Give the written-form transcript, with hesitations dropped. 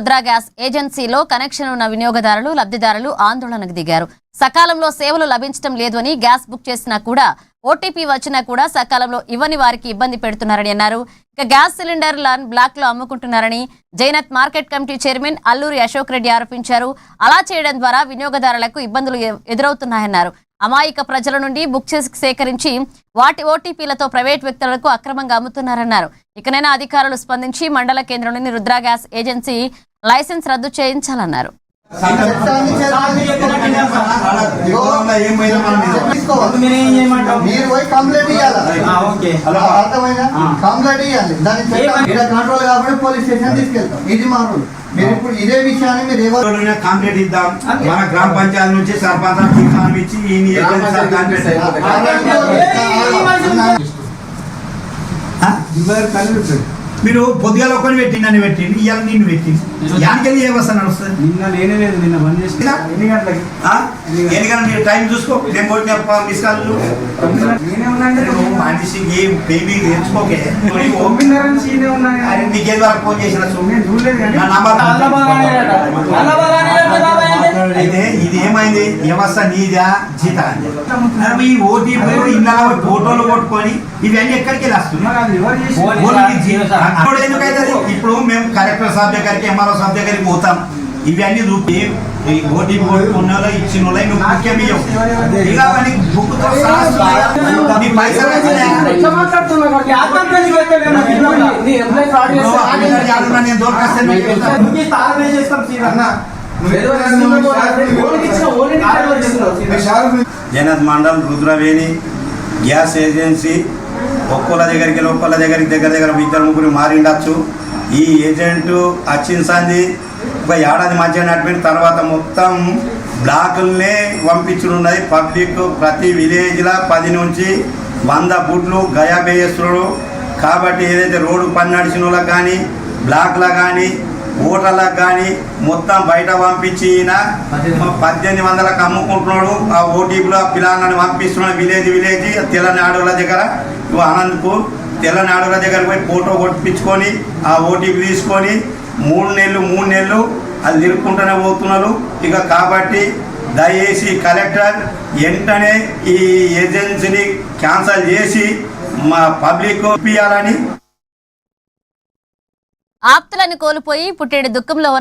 Rudra gas ఏజెన్సీలో connection ఉన్న వినియోగదారులు లబ్ధిదారులు ఆందోళనకు దిగారు. సకాలంలో సేవలు లభించడం లేదు అని గ్యాస్ బుక్ చేసినా కూడా ఓటీపీ వచ్చినా కూడా సకాలంలో ఇవ్వని వారికి ఇబ్బంది పెడుతున్నారని అన్నారు. ఇక గ్యాస్ సిలిండర్లను బ్లాక్ లో అమ్ముకుంటున్నారని Jainath market committee chairman Alluri Ashok Reddy ఆరోపించారు. అలా చేయడం ద్వారా వినియోగదారులకు ఇబ్బందులు ఎదురవుతున్నాయన్నారు. అమాయక ప్రజల నుండి బుక్ చేసి సేకరించి వాటి ఓటీపీలతో ప్రైవేట్ వ్యక్తులకు అక్రమంగా అమ్ముతున్నారన్నారు. ఇకనైనా అధికారులు స్పందించి మండల కేంద్రంలోని రుద్ర గ్యాస్ ఏజెన్సీ లైసెన్స్ రద్దు చేయించాలన్నారు. మీరు ఇప్పుడు ఇదే విషయాన్ని మీరు ఎవరు కాంప్లీట్ ఇద్దాం మన గ్రామ పంచాయతీ నుంచి సర్పంచ్ ఇచ్చి మీరు పొద్దుగాల ఒకటి పెట్టింది నన్ను పెట్టింది ఇవాళ నిన్ను పెట్టింది యానికెళ్ళి ఏ వస్తా నడుస్తుంది నిన్న లేనే లేదు నిన్న బంద్ చేసి ఎన్ని గంటలకి ఎన్ని గంటలు మీరు టైం చూసుకో నేను కొట్టిన మిస్ కాల్ మనిషి ఏం బేబీ నేర్చుకోకే నీకేది వరకు ఫోన్ చేసిన అయితే ఇది ఏమైంది వ్యవస్థ నీదా జీతా ఈ ఓటీపీ ఇళ్ళ ఫోటోలు కొట్టుకొని ఇవన్నీ ఎక్కడికి వస్తున్నాయి ఎందుకైతే ఇప్పుడు మేము కలెక్టర్ సాబ్ దగ్గరికి ఎంఆర్ఓ సాబ్ దగ్గరికి పోతాం ఇవన్నీ చూపి ఓటీపీ కొట్టుకున్న ఇచ్చిన నువ్వు ముఖ్యం బుక్తో పైసలు నేను దొరకస్తాను జైనత్ మండల్ రుద్రవేణి గ్యాస్ ఏజెన్సీ ఒక్కొల్ల దగ్గరికి ఒక్కొల్ల దగ్గరికి దగ్గర ఇద్దరు ముగ్గురు మారిండొచ్చు. ఈ ఏజెంట్ వచ్చిన సంది ఒక ఏడాది మధ్య నడిపిన తర్వాత మొత్తం బ్లాకులనే పంపించున్నది. పబ్లిక్ ప్రతి విలేజ్లో 10 నుంచి 100 బుట్లు గయాబేస్తున్నారు. కాబట్టి ఏదైతే రోడ్డు పని నడిచిన వాళ్ళకి కానీ బ్లాక్లకు కానీ ఓటర్లకు కానీ మొత్తం బయట పంపించి 1800లకు అమ్ముకుంటున్నాడు. ఆ ఓటీపీలో పిల్లలని పంపిస్తున్నాడు విలేజ్ తెల్లనాడుల దగ్గర అనంతపూర్ తెల్లనాడుల దగ్గర పోయి ఫోటో కొట్టించుకొని ఆ ఓటీపీ తీసుకొని 3 నెలలు అది తిరుక్కుంటూనే పోతున్నారు. ఇక కాబట్టి దయచేసి కలెక్టర్ వెంటనే ఈ ఏజెన్సీని క్యాన్సల్ చేసి మా పబ్లిక్ ఇప్పియాలని. ఆప్తులను కోల్పోయి పుట్టేడు దుఃఖంలో